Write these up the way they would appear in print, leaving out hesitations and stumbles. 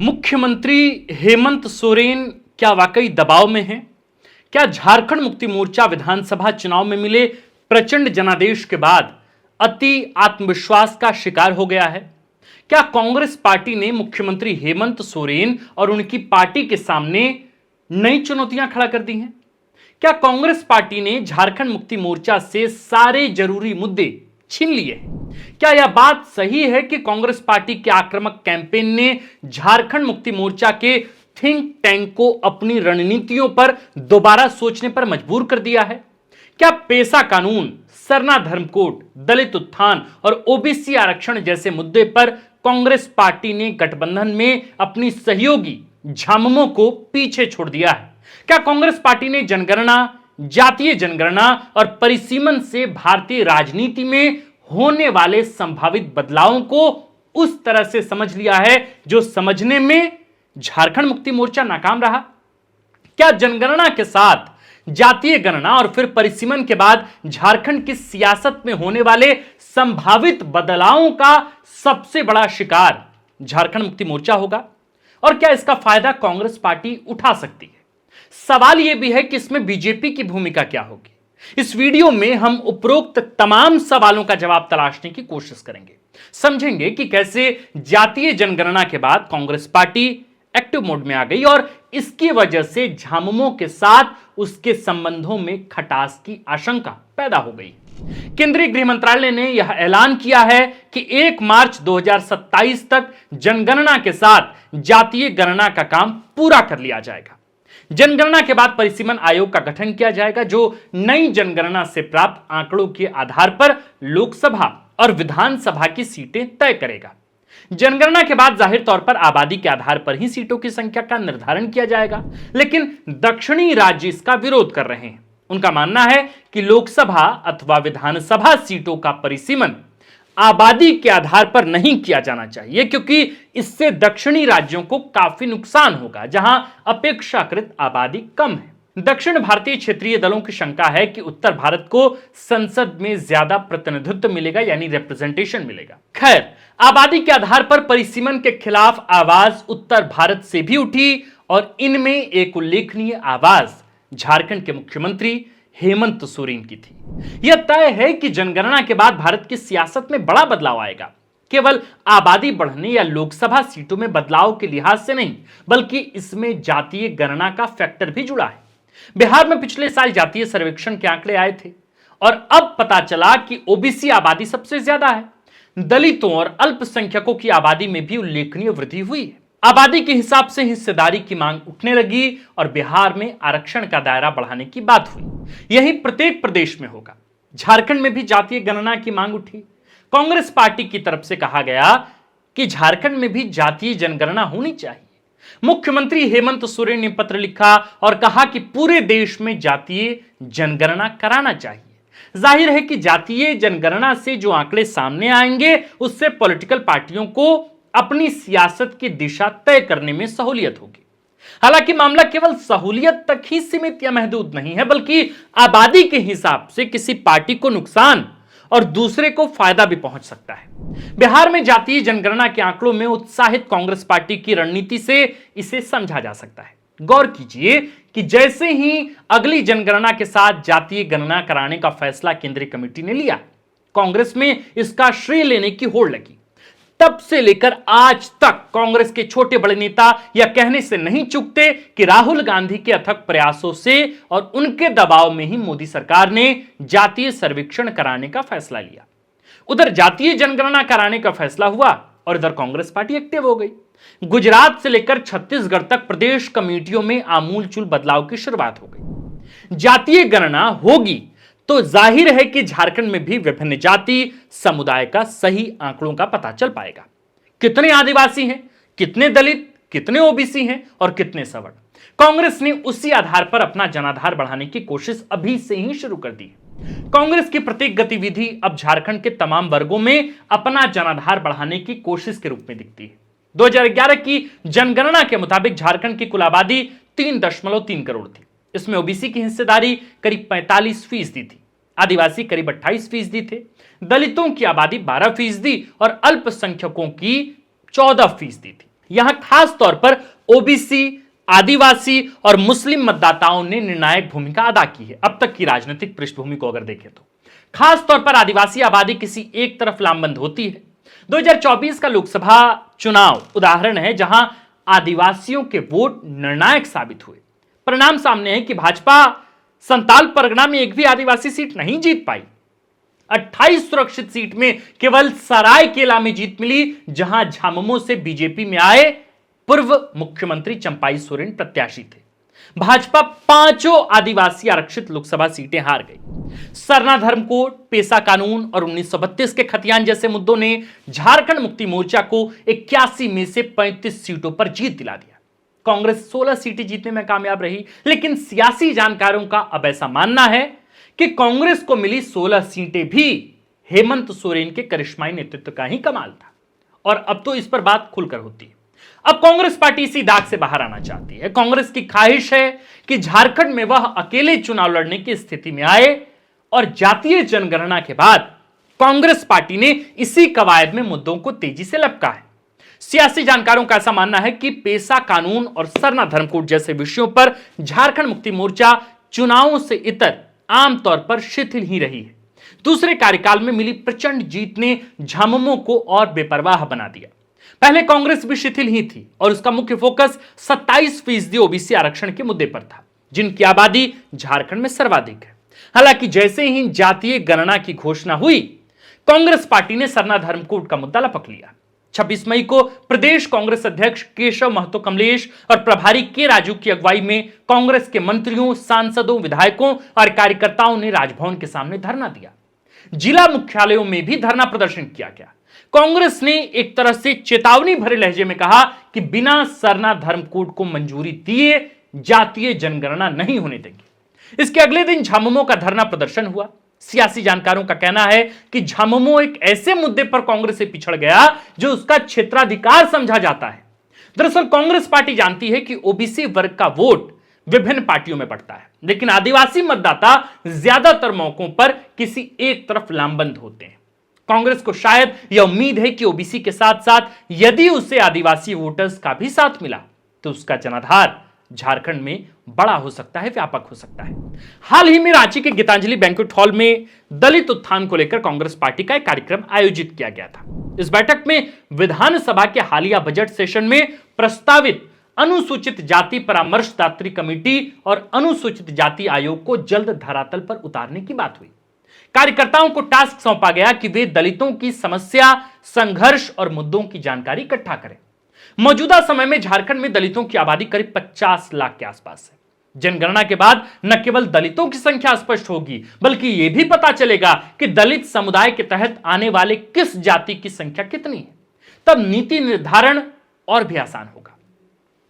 मुख्यमंत्री हेमंत सोरेन क्या वाकई दबाव में हैं? क्या झारखंड मुक्ति मोर्चा विधानसभा चुनाव में मिले प्रचंड जनादेश के बाद अति आत्मविश्वास का शिकार हो गया है? क्या कांग्रेस पार्टी ने मुख्यमंत्री हेमंत सोरेन और उनकी पार्टी के सामने नई चुनौतियां खड़ा कर दी हैं? क्या कांग्रेस पार्टी ने झारखंड मुक्ति मोर्चा से सारे जरूरी मुद्दे छीन लिए हैं? क्या यह बात सही है कि कांग्रेस पार्टी के आक्रामक कैंपेन ने झारखंड मुक्ति मोर्चा के थिंक टैंक को अपनी रणनीतियों पर दोबारा सोचने पर मजबूर कर दिया है? क्या पेशा कानून, सरना धर्म कोड, दलित उत्थान और ओबीसी आरक्षण जैसे मुद्दे पर कांग्रेस पार्टी ने गठबंधन में अपनी सहयोगी झामुमो को पीछे छोड़ दिया है? क्या कांग्रेस पार्टी ने जनगणना, जातीय जनगणना और परिसीमन से भारतीय राजनीति में होने वाले संभावित बदलावों को उस तरह से समझ लिया है जो समझने में झारखंड मुक्ति मोर्चा नाकाम रहा? क्या जनगणना के साथ जातीय गणना और फिर परिसीमन के बाद झारखंड की सियासत में होने वाले संभावित बदलावों का सबसे बड़ा शिकार झारखंड मुक्ति मोर्चा होगा? और क्या इसका फायदा कांग्रेस पार्टी उठा सकती है? सवाल यह भी है कि इसमें बीजेपी की भूमिका क्या होगी? इस वीडियो में हम उपरोक्त तमाम सवालों का जवाब तलाशने की कोशिश करेंगे। समझेंगे कि कैसे जातीय जनगणना के बाद कांग्रेस पार्टी एक्टिव मोड में आ गई और इसकी वजह से झामुमो के साथ उसके संबंधों में खटास की आशंका पैदा हो गई। केंद्रीय गृह मंत्रालय ने यह ऐलान किया है कि 1 मार्च 2027 तक जनगणना के साथ जातीय गणना का काम पूरा कर लिया जाएगा। जनगणना के बाद परिसीमन आयोग का गठन किया जाएगा जो नई जनगणना से प्राप्त आंकड़ों के आधार पर लोकसभा और विधानसभा की सीटें तय करेगा। जनगणना के बाद जाहिर तौर पर आबादी के आधार पर ही सीटों की संख्या का निर्धारण किया जाएगा, लेकिन दक्षिणी राज्य इसका विरोध कर रहे हैं। उनका मानना है कि लोकसभा अथवा विधानसभा सीटों का परिसीमन आबादी के आधार पर नहीं किया जाना चाहिए, क्योंकि इससे दक्षिणी राज्यों को काफी नुकसान होगा जहां अपेक्षाकृत आबादी कम है। दक्षिण भारतीय क्षेत्रीय दलों की शंका है कि उत्तर भारत को संसद में ज्यादा प्रतिनिधित्व मिलेगा, यानी रिप्रेजेंटेशन मिलेगा। खैर, आबादी के आधार पर परिसीमन के खिलाफ आवाज उत्तर भारत से भी उठी और इनमें एक उल्लेखनीय आवाज झारखंड के मुख्यमंत्री हेमंत सोरेन की थी। यह तय है कि जनगणना के बाद भारत की सियासत में बड़ा बदलाव आएगा, केवल आबादी बढ़ने या लोकसभा सीटों में बदलाव के लिहाज से नहीं, बल्कि इसमें जातीय गणना का फैक्टर भी जुड़ा है। बिहार में पिछले साल जातीय सर्वेक्षण के आंकड़े आए थे और अब पता चला कि ओबीसी आबादी सबसे ज्यादा है। दलितों और अल्पसंख्यकों की आबादी में भी उल्लेखनीय वृद्धि हुई है। आबादी के हिसाब से हिस्सेदारी की मांग उठने लगी और बिहार में आरक्षण का दायरा बढ़ाने की बात हुई। यही प्रत्येक प्रदेश में होगा। झारखंड में भी जातीय गणना की मांग उठी। कांग्रेस पार्टी की तरफ से कहा गया कि झारखंड में भी जातीय जनगणना होनी चाहिए। मुख्यमंत्री हेमंत सोरेन ने पत्र लिखा और कहा कि पूरे देश में जातीय जनगणना कराना चाहिए। जाहिर है कि जातीय जनगणना से जो आंकड़े सामने आएंगे उससे पॉलिटिकल पार्टियों को अपनी सियासत की दिशा तय करने में सहूलियत होगी। हालांकि मामला केवल सहूलियत तक ही सीमित या महदूद नहीं है, बल्कि आबादी के हिसाब से किसी पार्टी को नुकसान और दूसरे को फायदा भी पहुंच सकता है। बिहार में जातीय जनगणना के आंकड़ों में उत्साहित कांग्रेस पार्टी की रणनीति से इसे समझा जा सकता है। गौर कीजिए कि जैसे ही अगली जनगणना के साथ जातीय गणना कराने का फैसला केंद्रीय कमेटी ने लिया, कांग्रेस में इसका श्रेय लेने की होड़ लगी। तब से लेकर आज तक कांग्रेस के छोटे बड़े नेता यह कहने से नहीं चूकते कि राहुल गांधी के अथक प्रयासों से और उनके दबाव में ही मोदी सरकार ने जातीय सर्वेक्षण कराने का फैसला लिया। उधर जातीय जनगणना कराने का फैसला हुआ और इधर कांग्रेस पार्टी एक्टिव हो गई। गुजरात से लेकर छत्तीसगढ़ तक प्रदेश कमेटियों में आमूलचूल बदलाव की शुरुआत हो गई। जातीय गणना होगी तो जाहिर है कि झारखंड में भी विभिन्न जाति समुदाय का सही आंकड़ों का पता चल पाएगा। कितने आदिवासी हैं, कितने दलित, कितने ओबीसी हैं और कितने सवर्ण। कांग्रेस ने उसी आधार पर अपना जनाधार बढ़ाने की कोशिश अभी से ही शुरू कर दी है। कांग्रेस की प्रत्येक गतिविधि अब झारखंड के तमाम वर्गों में अपना जनाधार बढ़ाने की कोशिश के रूप में दिखती है। 2011 की जनगणना के मुताबिक झारखंड की कुल आबादी 3.3 करोड़ थी। इसमें ओबीसी की हिस्सेदारी करीब 45% थी, आदिवासी करीब 28% थे, दलितों की आबादी 12% और अल्पसंख्यकों की 14% थी। यहां खास तौर पर ओबीसी, आदिवासी और मुस्लिम मतदाताओं ने निर्णायक भूमिका अदा की है। अब तक की राजनीतिक पृष्ठभूमि को अगर देखें तो खास तौर पर आदिवासी आबादी किसी एक तरफ लामबंद होती है। 2024 का लोकसभा चुनाव उदाहरण है जहां आदिवासियों के वोट निर्णायक साबित हुए। परिणाम सामने है कि भाजपा संताल परगना में एक भी आदिवासी सीट नहीं जीत पाई। 28 सुरक्षित सीट में केवल सरायकेला में जीत मिली, जहां झामुमो से बीजेपी में आए पूर्व मुख्यमंत्री चंपाई सोरेन प्रत्याशी थे। भाजपा पांचों आदिवासी आरक्षित लोकसभा सीटें हार गई। सरना धर्म कोड, पेशा कानून और 1932 के खतियान जैसे मुद्दों ने झारखंड मुक्ति मोर्चा को 81 में से 35 सीटों पर जीत दिला दिया। कांग्रेस 16 सीटें जीतने में कामयाब रही, लेकिन सियासी जानकारों का अब ऐसा मानना है कि कांग्रेस को मिली 16 सीटें भी हेमंत सोरेन के करिश्माई नेतृत्व का ही कमाल था। और अब तो इस पर बात खुलकर होती है। अब कांग्रेस पार्टी इसी दाग से बाहर आना चाहती है। कांग्रेस की ख्वाहिश है कि झारखंड में वह अकेले चुनाव लड़ने की स्थिति में आए और जातीय जनगणना के बाद कांग्रेस पार्टी ने इसी कवायद में मुद्दों को तेजी से लपका है। सियासी जानकारों का ऐसा मानना है कि पेशा कानून और सरना धर्म कोड जैसे विषयों पर झारखंड मुक्ति मोर्चा चुनावों से इतर आमतौर पर शिथिल ही रही है। दूसरे कार्यकाल में मिली प्रचंड जीत ने झामुमो को और बेपरवाह बना दिया। पहले कांग्रेस भी शिथिल ही थी और उसका मुख्य फोकस 27% ओबीसी आरक्षण के मुद्दे पर था, जिनकी आबादी झारखंड में सर्वाधिक है। हालांकि जैसे ही जातीय गणना की घोषणा हुई, कांग्रेस पार्टी ने सरना धर्म कोड का मुद्दा लपक लिया। 26 मई को प्रदेश कांग्रेस अध्यक्ष केशव महतो कमलेश और प्रभारी के राजू की अगुवाई में कांग्रेस के मंत्रियों, सांसदों, विधायकों और कार्यकर्ताओं ने राजभवन के सामने धरना दिया। जिला मुख्यालयों में भी धरना प्रदर्शन किया गया। कांग्रेस ने एक तरह से चेतावनी भरे लहजे में कहा कि बिना सरना धर्म कोड को मंजूरी दिए जातीय जनगणना नहीं होने देंगे। इसके अगले दिन झामुमो का धरना प्रदर्शन हुआ। सियासी जानकारों का कहना है कि झामुमो एक ऐसे मुद्दे पर कांग्रेस से पिछड़ गया जो उसका क्षेत्राधिकार समझा जाता है। दरअसल कांग्रेस पार्टी जानती है कि ओबीसी वर्ग का वोट विभिन्न पार्टियों में पड़ता है, लेकिन आदिवासी मतदाता ज्यादातर मौकों पर किसी एक तरफ लामबंद होते हैं। कांग्रेस को शायद यह उम्मीद है कि ओबीसी के साथ साथ यदि उसे आदिवासी वोटर्स का भी साथ मिला तो उसका जनाधार झारखंड में बड़ा हो सकता है, व्यापक हो सकता है। हाल ही में रांची के गीतांजलि बैंक्वेट हॉल में दलित उत्थान को लेकर कांग्रेस पार्टी का एक कार्यक्रम आयोजित किया गया था। इस बैठक में विधानसभा के हालिया बजट सेशन में प्रस्तावित अनुसूचित जाति परामर्शदात्री कमेटी और अनुसूचित जाति आयोग को जल्द धरातल पर उतारने की बात हुई। कार्यकर्ताओं को टास्क सौंपा गया कि वे दलितों की समस्या, संघर्ष और मुद्दों की जानकारी इकट्ठा करें। मौजूदा समय में झारखंड में दलितों की आबादी करीब 50 लाख के आसपास है। जनगणना के बाद न केवल दलितों की संख्या स्पष्ट होगी, बल्कि यह भी पता चलेगा कि दलित समुदाय के तहत आने वाले किस जाति की संख्या कितनी है। तब नीति निर्धारण और भी आसान होगा।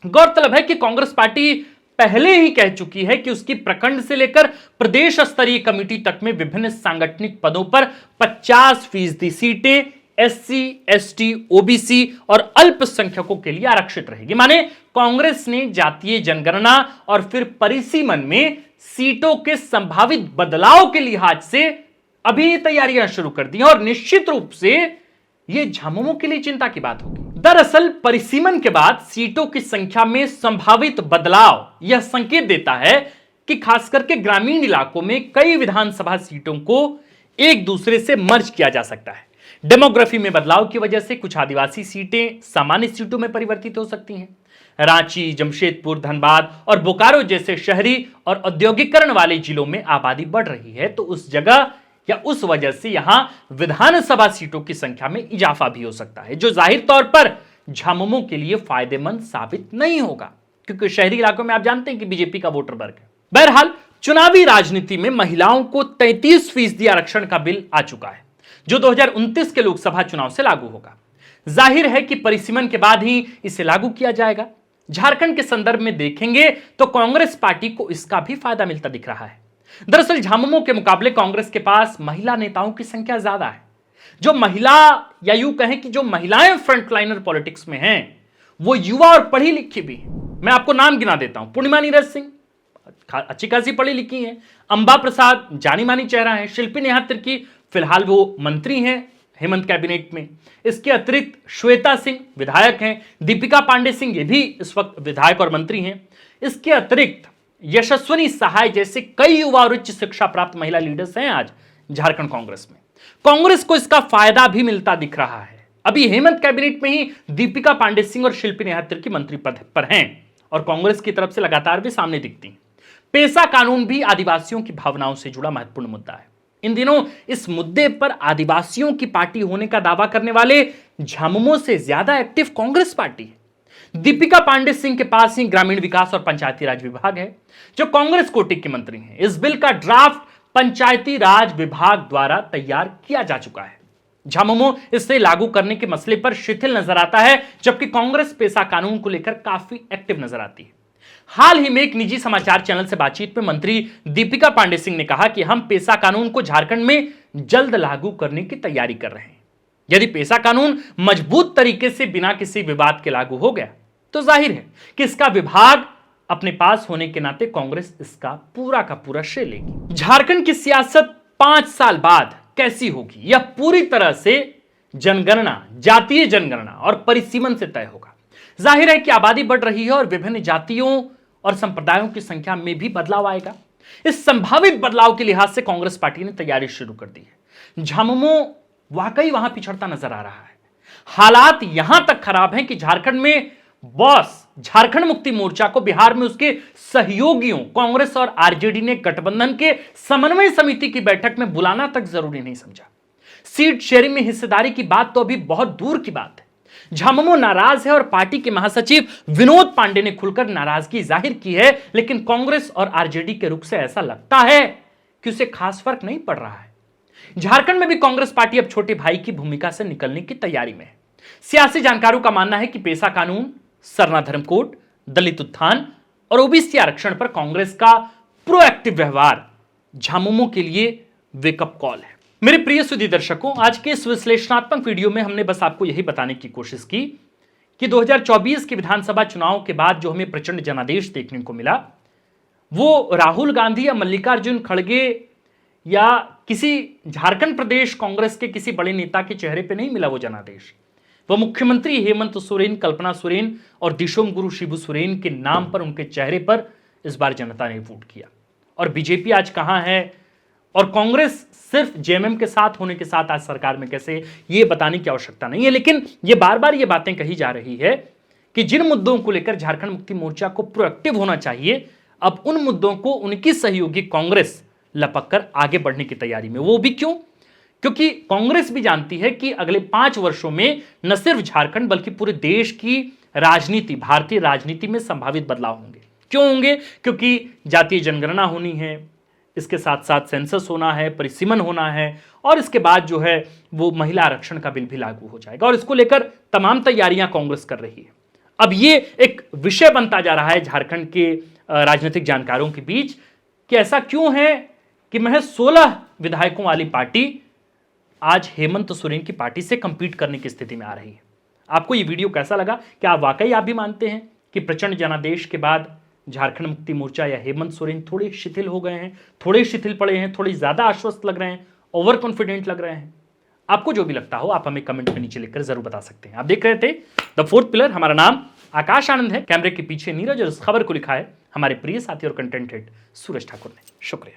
गौरतलब है कि कांग्रेस पार्टी पहले ही कह चुकी है कि उसकी प्रखंड से लेकर प्रदेश स्तरीय कमेटी तक में विभिन्न सांगठनिक पदों पर 50% सीटें एससी, एसटी, ओबीसी और अल्पसंख्यकों के लिए आरक्षित रहेगी। माने कांग्रेस ने जातीय जनगणना और फिर परिसीमन में सीटों के संभावित बदलाव के लिहाज से अभी तैयारियां शुरू कर दी और निश्चित रूप से यह झामुमो के लिए चिंता की बात होगी। दरअसल परिसीमन के बाद सीटों की संख्या में संभावित बदलाव यह संकेत देता है कि खास करके ग्रामीण इलाकों में कई विधानसभा सीटों को एक दूसरे से मर्ज किया जा सकता है। डेमोग्राफी में बदलाव की वजह से कुछ आदिवासी सीटें सामान्य सीटों में परिवर्तित हो सकती हैं। रांची, जमशेदपुर, धनबाद और बोकारो जैसे शहरी और औद्योगिकरण वाले जिलों में आबादी बढ़ रही है, तो उस जगह या उस वजह से यहां विधानसभा सीटों की संख्या में इजाफा भी हो सकता है, जो जाहिर तौर पर झामुमो के लिए फायदेमंद साबित नहीं होगा, क्योंकि शहरी इलाकों में आप जानते हैं कि बीजेपी का वोटर वर्ग है। बहरहाल चुनावी राजनीति में महिलाओं को 33% आरक्षण का बिल आ चुका है, जो 2029 के लोकसभा चुनाव से लागू होगा। जाहिर है कि परिसीमन के बाद ही इसे लागू किया जाएगा। झारखंड के संदर्भ में देखेंगे तो कांग्रेस पार्टी को इसका भी फायदा मिलता दिख रहा है। दरअसल झामुमो के मुकाबले कांग्रेस के पास महिला नेताओं की संख्या ज्यादा है। जो महिला या यूं कहें कि जो महिलाएं फ्रंटलाइनर पॉलिटिक्स में हैं, वो युवा और पढ़ी लिखी भी हैं। मैं आपको नाम गिना देता हूं। पूर्णिमा नीरज सिंह अच्छी खासी पढ़ी लिखी हैं। अंबा प्रसाद जानी मानी चेहरा है। शिल्पी नेहा तिर्की फिलहाल वो मंत्री हैं हेमंत कैबिनेट में। इसके अतिरिक्त श्वेता सिंह विधायक हैं, दीपिका पांडे सिंह ये भी इस वक्त विधायक और मंत्री हैं। इसके अतिरिक्त यशस्विनी सहाय जैसे कई युवा और उच्च शिक्षा प्राप्त महिला लीडर्स हैं आज झारखंड कांग्रेस में। कांग्रेस को इसका फायदा भी मिलता दिख रहा है। अभी हेमंत कैबिनेट में ही दीपिका पांडे सिंह और शिल्पी नेहात्रिकी की मंत्री पद पर हैं और कांग्रेस की तरफ से लगातार भी सामने दिखती हैं। पेसा कानून भी आदिवासियों की भावनाओं से जुड़ा महत्वपूर्ण मुद्दा है। इन दिनों इस मुद्दे पर आदिवासियों की पार्टी होने का दावा करने वाले झामुमो से ज्यादा एक्टिव कांग्रेस पार्टी है। दीपिका पांडे सिंह के पास ही ग्रामीण विकास और पंचायती राज विभाग है, जो कांग्रेस कोटि के मंत्री हैं। इस बिल का ड्राफ्ट पंचायती राज विभाग द्वारा तैयार किया जा चुका है। झामुमो इसे लागू करने के मसले पर शिथिल नजर आता है, जबकि कांग्रेस पेसा कानून को लेकर काफी एक्टिव नजर आती है। हाल ही में एक निजी समाचार चैनल से बातचीत में मंत्री दीपिका पांडे सिंह ने कहा कि हम पेसा कानून को झारखंड में जल्द लागू करने की तैयारी कर रहे हैं। यदि पेसा कानून मजबूत तरीके से बिना किसी विवाद के लागू हो गया तो जाहिर है कि इसका विभाग अपने पास होने के नाते कांग्रेस इसका पूरा का पूरा श्रेय लेगी। झारखंड की सियासत 5 साल बाद कैसी होगी, यह पूरी तरह से जनगणना, जातीय जनगणना और परिसीमन से तय होगा। जाहिर है कि आबादी बढ़ रही है और विभिन्न जातियों और संप्रदायों की संख्या में भी बदलाव आएगा। इस संभावित बदलाव के लिहाज से कांग्रेस पार्टी ने तैयारी शुरू कर दी है। झामुमो वाकई वहां पिछड़ता नजर आ रहा है। हालात यहां तक खराब हैं कि झारखंड में बॉस झारखंड मुक्ति मोर्चा को बिहार में उसके सहयोगियों कांग्रेस और आरजेडी ने गठबंधन के समन्वय समिति की बैठक में बुलाना तक जरूरी नहीं समझा। सीट शेयरिंग में हिस्सेदारी की बात तो अभी बहुत दूर की बात है। झामुमो नाराज है और पार्टी के महासचिव विनोद पांडे ने खुलकर नाराजगी जाहिर की है, लेकिन कांग्रेस और आरजेडी के रुख से ऐसा लगता है कि उसे खास फर्क नहीं पड़ रहा है। झारखंड में भी कांग्रेस पार्टी अब छोटे भाई की भूमिका से निकलने की तैयारी में है। सियासी जानकारों का मानना है कि पेसा कानून, सरना धर्म कोड, दलित उत्थान और ओबीसी आरक्षण पर कांग्रेस का प्रोएक्टिव व्यवहार झामुमो के लिए वेकअप कॉल है। मेरे प्रिय सुधी दर्शकों, आज के इस विश्लेषणात्मक वीडियो में हमने बस आपको यही बताने की कोशिश की कि 2024 के विधानसभा चुनाव के बाद जो हमें प्रचंड जनादेश देखने को मिला, वो राहुल गांधी या मल्लिकार्जुन खड़गे या किसी झारखंड प्रदेश कांग्रेस के किसी बड़े नेता के चेहरे पे नहीं मिला। वो जनादेश वह मुख्यमंत्री हेमंत सोरेन, कल्पना सोरेन और दिशोम गुरु शिबू सोरेन के नाम पर, उनके चेहरे पर इस बार जनता ने वोट किया। और बीजेपी आज कहां है और कांग्रेस सिर्फ जेएमएम के साथ होने के साथ आज सरकार में कैसे, ये बताने की आवश्यकता नहीं है। लेकिन ये बार बार ये बातें कही जा रही है कि जिन मुद्दों को लेकर झारखंड मुक्ति मोर्चा को प्रोएक्टिव होना चाहिए, अब उन मुद्दों को उनकी सहयोगी कांग्रेस लपककर आगे बढ़ने की तैयारी में। वो भी क्यों? क्योंकि कांग्रेस भी जानती है कि अगले 5 वर्षों में न सिर्फ झारखंड बल्कि पूरे देश की राजनीति, भारतीय राजनीति में संभावित बदलाव होंगे। क्यों होंगे? क्योंकि जातीय जनगणना होनी है, इसके साथ साथ सेंसस होना है, परिसीमन होना है और इसके बाद जो है वो महिला आरक्षण का बिल भी लागू हो जाएगा और इसको लेकर तमाम तैयारियां कांग्रेस कर रही है। अब ये एक विषय बनता जा रहा है झारखंड के राजनीतिक जानकारों के बीच कि ऐसा क्यों है कि महज 16 विधायकों वाली पार्टी आज हेमंत सोरेन की पार्टी से कंपीट करने की स्थिति में आ रही है। आपको ये वीडियो कैसा लगा? क्या वाकई आप भी मानते हैं कि प्रचंड जनादेश के बाद झारखंड मुक्ति मोर्चा या हेमंत सोरेन थोड़े शिथिल हो गए हैं, थोड़े शिथिल पड़े हैं, थोड़ी ज्यादा आश्वस्त लग रहे हैं, ओवर कॉन्फिडेंट लग रहे हैं? आपको जो भी लगता हो आप हमें कमेंट में नीचे लिखकर जरूर बता सकते हैं। आप देख रहे थे द फोर्थ पिलर। हमारा नाम आकाश आनंद है, कैमरे के पीछे नीरज और इस खबर को लिखा है हमारे प्रिय साथी और कंटेंट हेड सूरज ठाकुर ने। शुक्रिया।